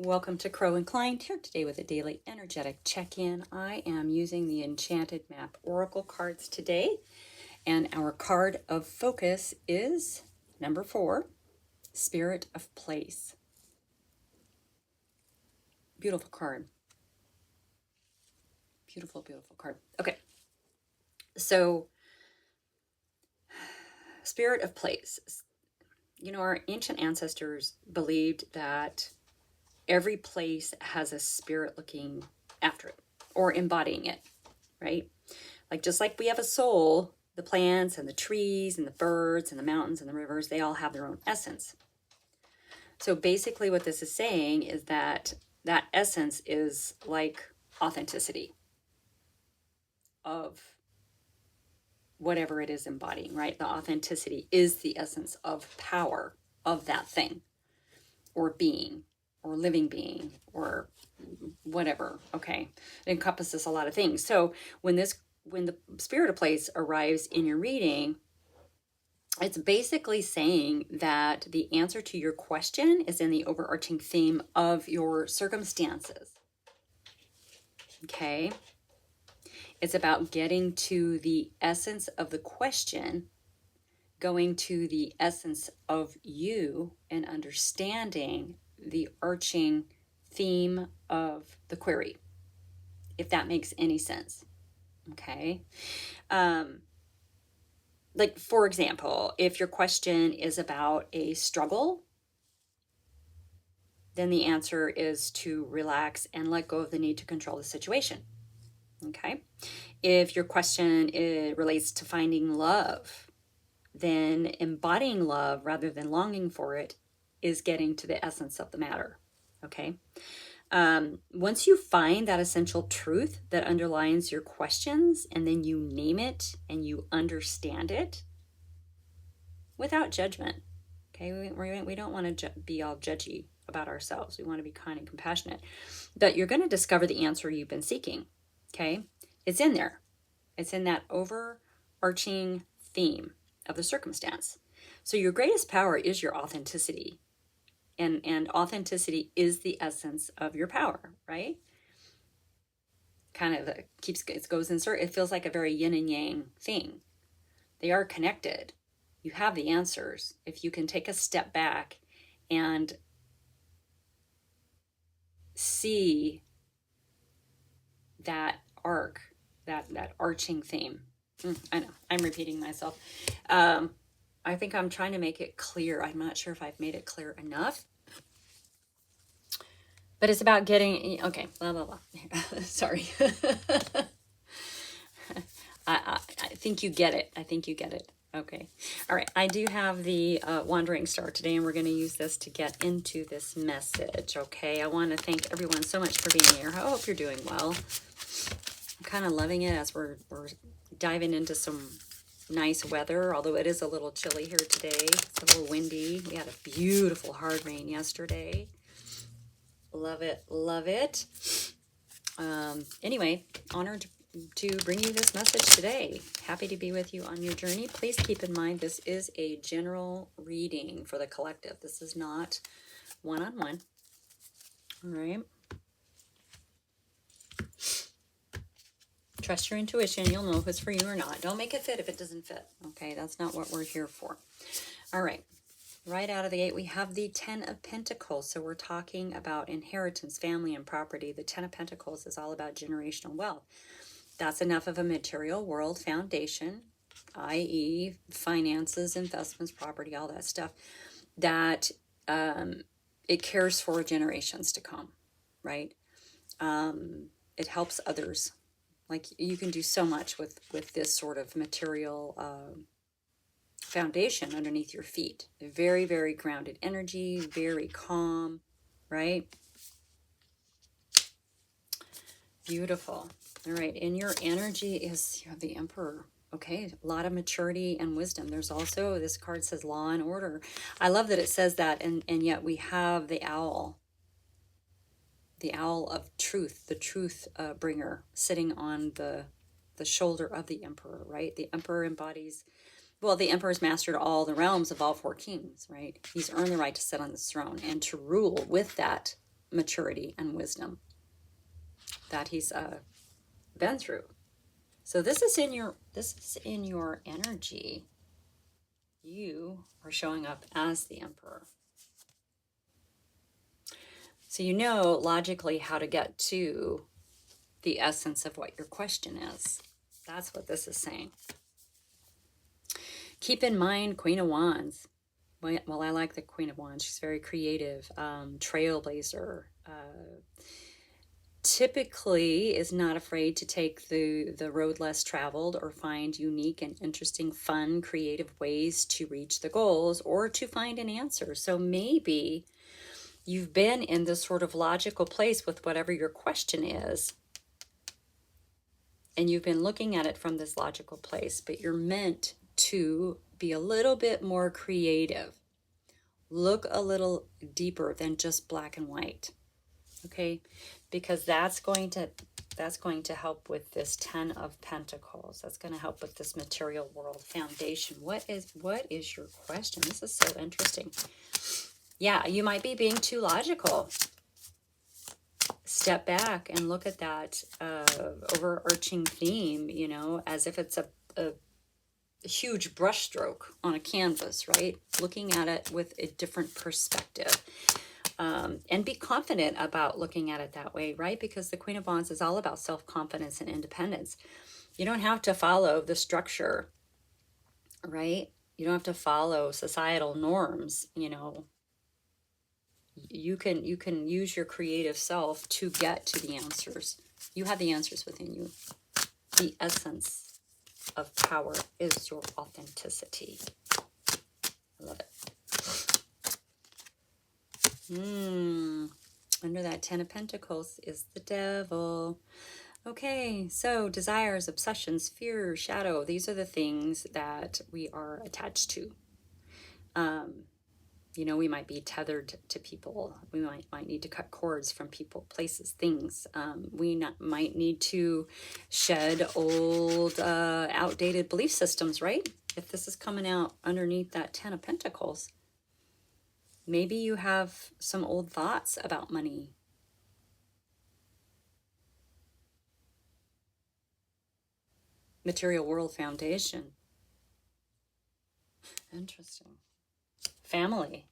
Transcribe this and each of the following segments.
Welcome to Crow Inclined, here today with a daily energetic check-in. I am using the Enchanted Map Oracle cards today, and our card of focus is number 4, Spirit of Place. Beautiful card. Beautiful, beautiful card. Okay, so Spirit of Place. You know, our ancient ancestors believed that every place has a spirit looking after it or embodying it, right? Like just like we have a soul, the plants and the trees and the birds and the mountains and the rivers, they all have their own essence. So basically what this is saying is that that essence is like authenticity of whatever it is embodying, right? The authenticity is the essence of power of that thing or being or living being or whatever. Okay, it encompasses a lot of things. So when the Spirit of Place arrives in your reading, it's basically saying that the answer to your question is in the overarching theme of your circumstances. Okay, it's about getting to the essence of the question, going to the essence of you, and understanding the arching theme of the query, if that makes any sense. Okay. Like, for example, if your question is about a struggle, then the answer is to relax and let go of the need to control the situation. Okay. If your question relates to finding love, then embodying love rather than longing for it is getting to the essence of the matter. Okay. Once you find that essential truth that underlines your questions, and then you name it and you understand it without judgment. Okay, we don't want to be all judgy about ourselves. We want to be kind and compassionate. But you're going to discover the answer you've been seeking. Okay, it's in there. It's in that overarching theme of the circumstance. So your greatest power is your authenticity. And authenticity is the essence of your power, right? Kind of it goes in circle. It feels like a very yin and yang thing. They are connected. You have the answers if you can take a step back and see that arc, that arching theme. I know I'm repeating myself. I think I'm trying to make it clear. I'm not sure if I've made it clear enough. But it's about getting, okay, blah, blah, blah. Sorry. I think you get it. I think you get it. Okay. All right. I do have the Wandering Star today, and we're going to use this to get into this message. Okay. I want to thank everyone so much for being here. I hope you're doing well. I'm kind of loving it as we're diving into some nice weather, although it is a little chilly here today. It's a little windy. We had a beautiful hard rain yesterday. Love it. Love it. Anyway, honored to bring you this message today. Happy to be with you on your journey. Please keep in mind this is a general reading for the collective. This is not one-on-one. All right. Trust your intuition. You'll know if it's for you or not. Don't make it fit if it doesn't fit. Okay, that's not what we're here for. All right. Right out of the gate, we have the 10 of Pentacles. So we're talking about inheritance, family, and property. The 10 of Pentacles is all about generational wealth. That's enough of a material world foundation, i.e. finances, investments, property, all that stuff, that it cares for generations to come, right? It helps others. Like, you can do so much with this sort of material foundation underneath your feet. Very, very grounded energy, very calm, right? Beautiful. All right, and your energy is, you have the Emperor. Okay, a lot of maturity and wisdom. There's also, this card says law and order. I love that it says that, and yet we have the owl of truth, the truth bringer, sitting on the shoulder of the Emperor, right? The Emperor embodies, well, the Emperor's mastered all the realms of all 4 kings, right? He's earned the right to sit on this throne and to rule with that maturity and wisdom that he's been through. So this is in your energy. You are showing up as the Emperor. So you know logically how to get to the essence of what your question is. That's what this is saying. Keep in mind, Queen of Wands. Well, I like the Queen of Wands. She's very creative, trailblazer. Typically is not afraid to take the road less traveled or find unique and interesting, fun, creative ways to reach the goals or to find an answer. So maybe you've been in this sort of logical place with whatever your question is, and you've been looking at it from this logical place, but you're meant to be a little bit more creative. Look a little deeper than just black and white. Okay? Because that's going to help with this 10 of Pentacles. That's going to help with this material world foundation. What is your question? This is so interesting. Yeah, you might be being too logical. Step back and look at that overarching theme, you know, as if it's a huge brushstroke on a canvas, right? Looking at it with a different perspective. And be confident about looking at it that way, right? Because the Queen of Wands is all about self-confidence and independence. You don't have to follow the structure, right? You don't have to follow societal norms, you know. You can use your creative self to get to the answers. You have the answers within you. The essence of power is your authenticity. I love it. Under that 10 of Pentacles is the Devil. Okay, so desires, obsessions, fear, shadow. These are the things that we are attached to. You know, we might be tethered to people. We might need to cut cords from people, places, things. We might need to shed old, outdated belief systems, right? If this is coming out underneath that 10 of Pentacles. Maybe you have some old thoughts about money. Material world foundation. Interesting. Family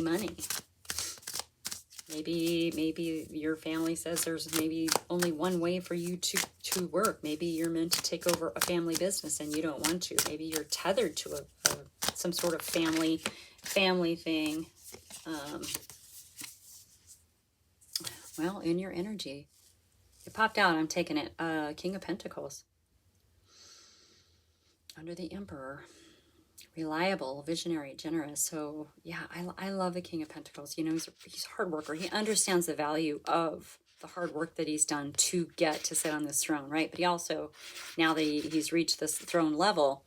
money. Maybe your family says there's maybe only one way for you to work. Maybe you're meant to take over a family business and you don't want to. Maybe you're tethered to some sort of family thing. Well, in your energy, it popped out. I'm taking it. King of Pentacles under the Emperor. Reliable, visionary, generous. So yeah, I love the King of Pentacles. You know, he's a hard worker. He understands the value of the hard work that he's done to get to sit on this throne, right? But he also, now that he's reached this throne level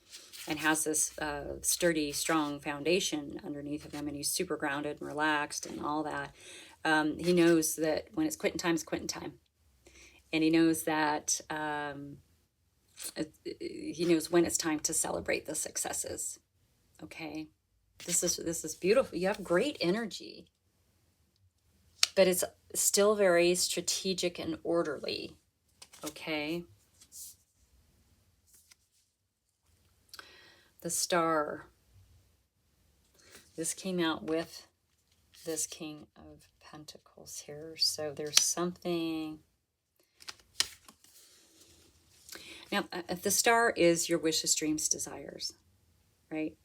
and has this sturdy, strong foundation underneath of him, and he's super grounded and relaxed and all that, he knows that when it's quitting time, it's quitting time. And he knows that he knows when it's time to celebrate the successes. Okay, this is beautiful. You have great energy, but it's still very strategic and orderly. Okay, the Star. This came out with this King of Pentacles here. So there's something. Now, the Star is your wishes, dreams, desires, right?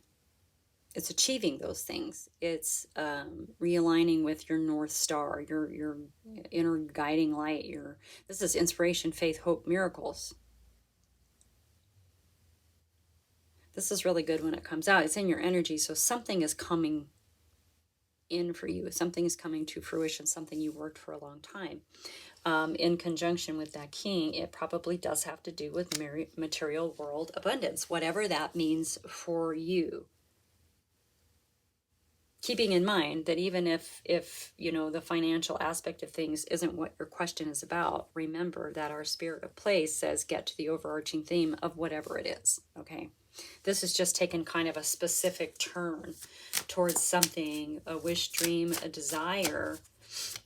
It's achieving those things. It's realigning with your North Star, your inner guiding light. This is inspiration, faith, hope, miracles. This is really good when it comes out. It's in your energy, so something is coming in for you. Something is coming to fruition, something you worked for a long time. In conjunction with that King, it probably does have to do with material world abundance, whatever that means for you. Keeping in mind that even if you know the financial aspect of things isn't what your question is about, remember that our spirit of place says get to the overarching theme of whatever it is. Okay, This is just taken kind of a specific turn towards something, a wish, dream, a desire,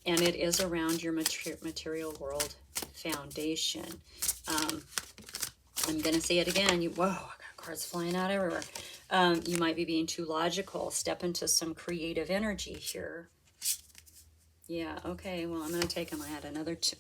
and it is around your material world foundation. I'm going to say it again. Whoa, I got cards flying out everywhere. You might be being too logical. Step into some creative energy here. Yeah, okay, well, I'm going to take them. I had another two.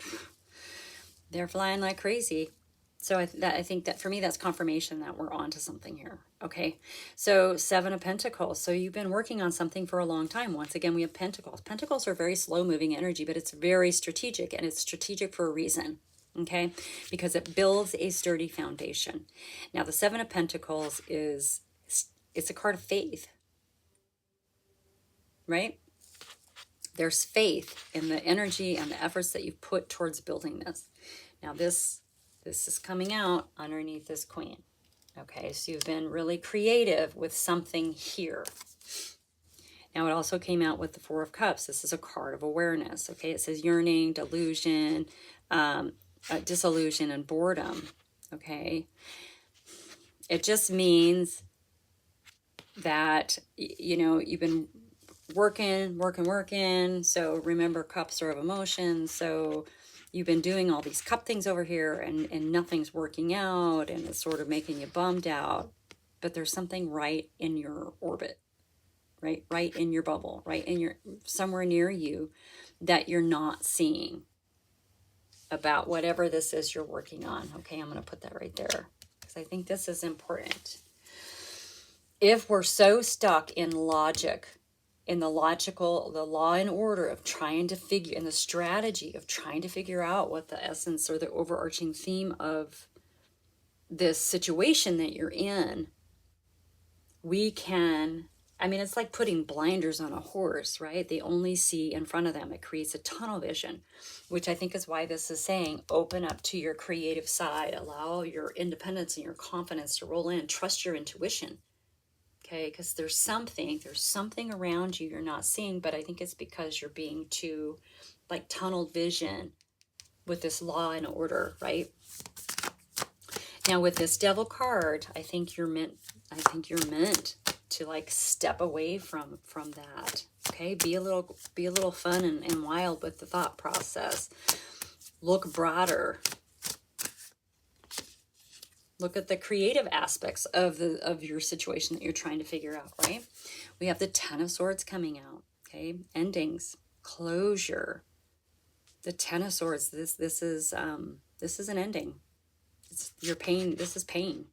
They're flying like crazy. So I think that for me, that's confirmation that we're on to something here. Okay, so Seven of Pentacles. So you've been working on something for a long time. Once again, we have Pentacles. Pentacles are very slow-moving energy, but it's very strategic, and it's strategic for a reason. Okay, because it builds a sturdy foundation. Now, the Seven of Pentacles it's a card of faith, right? There's faith in the energy and the efforts that you've put towards building this. Now, this is coming out underneath this Queen. Okay, so you've been really creative with something here. Now, it also came out with the Four of Cups. This is a card of awareness. Okay, it says yearning, delusion, disillusion, and boredom. Okay, it just means that, you know, you've been working. So remember, cups are of emotions. So you've been doing all these cup things over here, and nothing's working out, and it's sort of making you bummed out. But there's something right in your orbit, right in your bubble, right in your, somewhere near you, that you're not seeing about whatever this is you're working on. Okay, I'm going to put that right there because I think this is important. If we're so stuck in logic, in the logical, the law and order of trying to figure, in the strategy of trying to figure out what the essence or the overarching theme of this situation that you're in, we can, I mean, it's like putting blinders on a horse, right? They only see in front of them. It creates a tunnel vision, which I think is why this is saying open up to your creative side, allow your independence and your confidence to roll in, trust your intuition. Okay, because there's something around you you're not seeing, but I think it's because you're being too like tunnel vision with this law and order, right? Now with this Devil card, I think you're meant to like step away from that. Okay, be a little fun and wild with the thought process. Look broader. Look at the creative aspects of your situation that you're trying to figure out, right? We have the Ten of Swords coming out, okay? Endings, closure. The Ten of Swords, this is an ending. It's your pain, this is pain.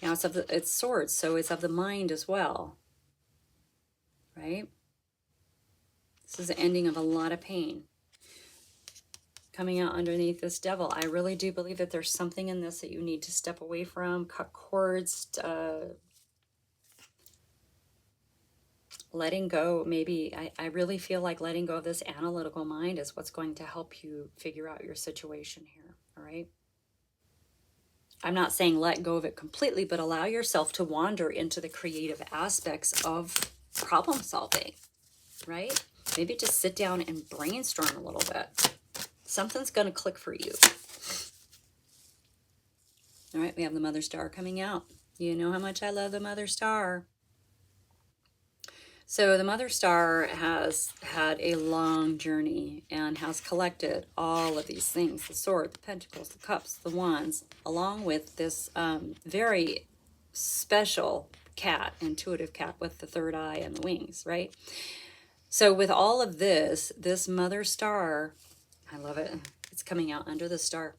Now it's swords, so it's of the mind as well, right? This is the ending of a lot of pain. Coming out underneath this Devil, I really do believe that there's something in this that you need to step away from, cut cords, letting go. Maybe I really feel like letting go of this analytical mind is what's going to help you figure out your situation here, all right? I'm not saying let go of it completely, but allow yourself to wander into the creative aspects of problem solving, right? Maybe just sit down and brainstorm a little bit. Something's going to click for you. All right, we have the Mother Star coming out. You know how much I love the Mother Star. So the Mother Star has had a long journey and has collected all of these things, the Sword, the Pentacles, the Cups, the Wands, along with this very special cat, intuitive cat with the third eye and the wings, right? So with all of this Mother Star, I love it. It's coming out under the star.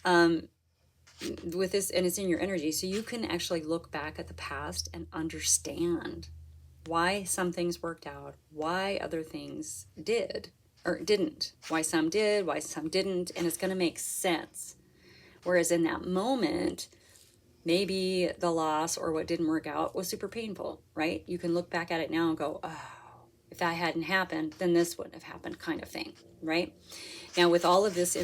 With this, and it's in your energy, so you can actually look back at the past and understand why some things worked out, why other things did or didn't, why some did, why some didn't, and it's going to make sense. Whereas in that moment, maybe the loss or what didn't work out was super painful, right? You can look back at it now and go, oh, if that hadn't happened, then this wouldn't have happened, kind of thing, right? Now with all of this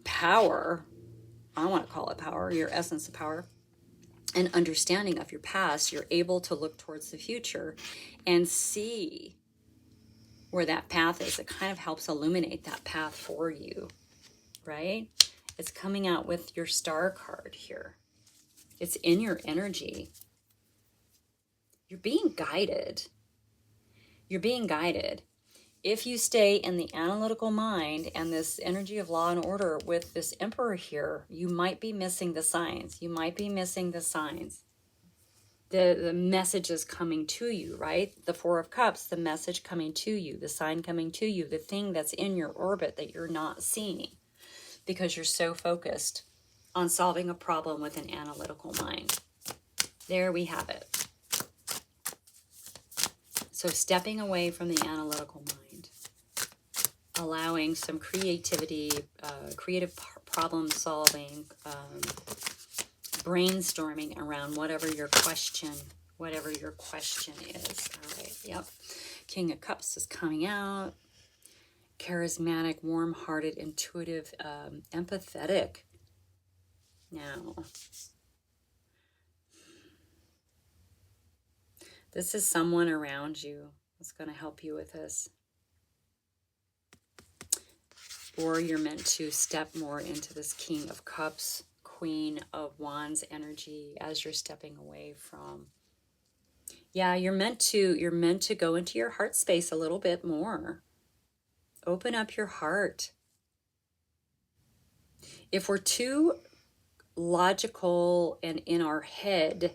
power, I want to call it power, your essence of power, and understanding of your past, you're able to look towards the future and see where that path is. It kind of helps illuminate that path for you, right? It's coming out with your star card here. It's in your energy. You're being guided. You're being guided. If you stay in the analytical mind and this energy of law and order with this Emperor here, you might be missing the signs. You might be missing the signs. The message is coming to you, right? The Four of Cups, the message coming to you, the sign coming to you, the thing that's in your orbit that you're not seeing because you're so focused on solving a problem with an analytical mind. There we have it. So stepping away from the analytical mind, allowing some creativity, creative problem solving, brainstorming around whatever your question is. All right, yep. King of Cups is coming out. Charismatic, warm-hearted, intuitive, empathetic. Now, this is someone around you that's going to help you with this. Or you're meant to step more into this King of Cups, Queen of Wands energy as you're stepping away from. Yeah, you're meant to go into your heart space a little bit more. Open up your heart. If we're too logical and in our head,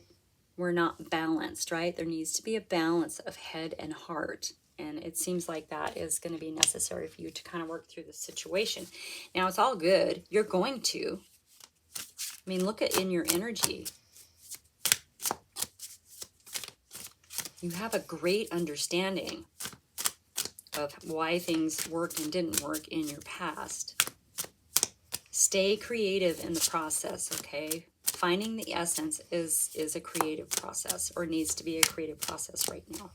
we're not balanced, right? There needs to be a balance of head and heart. And it seems like that is going to be necessary for you to kind of work through the situation. Now, it's all good. You're going to. I mean, look at in your energy. You have a great understanding of why things worked and didn't work in your past. Stay creative in the process, okay? Finding the essence is a creative process, or needs to be a creative process right now.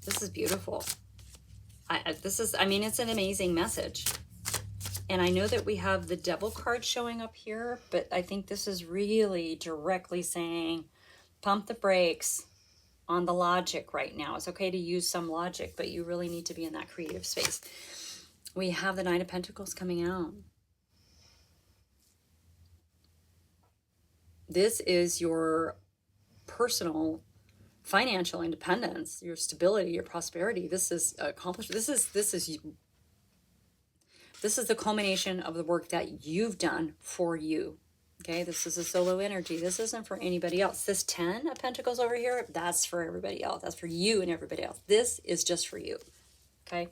This is beautiful. I mean, it's an amazing message. And I know that we have the Devil card showing up here, but I think this is really directly saying, pump the brakes on the logic right now. It's okay to use some logic, but you really need to be in that creative space. We have the Nine of Pentacles coming out. This is your personal financial independence, your stability, your prosperity. This is accomplished. This is the culmination of the work that you've done for you. Okay, this is a solo energy. This isn't for anybody else. This 10 of Pentacles over here, that's for everybody else. That's for you and everybody else. This is just for you. Okay?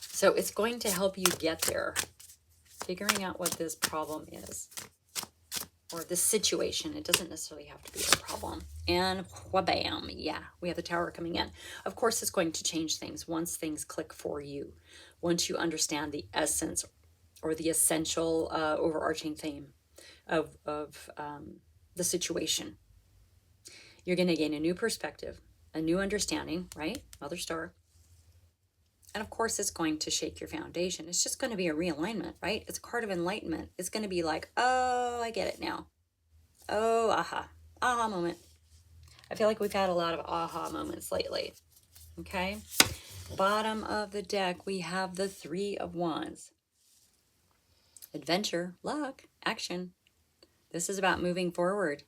So it's going to help you get there, figuring out what this problem is, or this situation. It doesn't necessarily have to be a problem. And wha-bam, yeah, we have the Tower coming in. Of course, it's going to change things once things click for you. Once you understand the essence or the essential overarching theme of the situation. You're going to gain a new perspective, a new understanding, right? Mother Star. And of course, it's going to shake your foundation. It's just going to be a realignment, right? It's a card of enlightenment. It's going to be like, oh, I get it now. Oh, aha. Aha moment. I feel like we've had a lot of aha moments lately. Okay? Bottom of the deck, we have the Three of Wands. Adventure, luck, action. This is about moving forward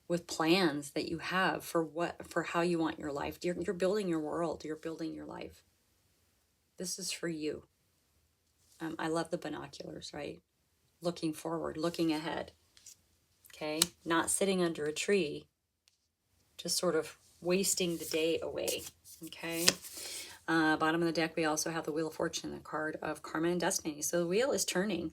with plans that you have for how you want your life. You're building your world. You're building your life. This is for you. I love the binoculars, right? Looking forward, looking ahead. Okay? Not sitting under a tree, just sort of wasting the day away. Okay? Bottom of the deck, we also have the Wheel of Fortune, the card of karma and destiny. So the wheel is turning.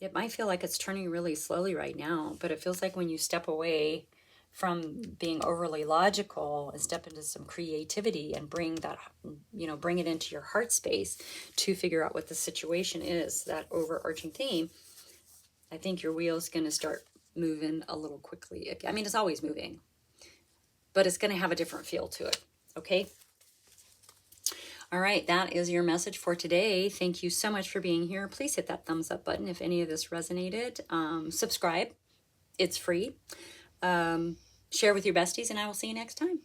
It might feel like it's turning really slowly right now, but it feels like when you step away from being overly logical and step into some creativity and bring that, bring it into your heart space to figure out what the situation is, that overarching theme, I think your wheel's going to start moving a little quickly. I mean, it's always moving, but it's going to have a different feel to it. Okay? All right, that is your message for today. Thank you so much for being here. Please hit that thumbs up button if any of this resonated. Subscribe. It's free. Share with your besties, and I will see you next time.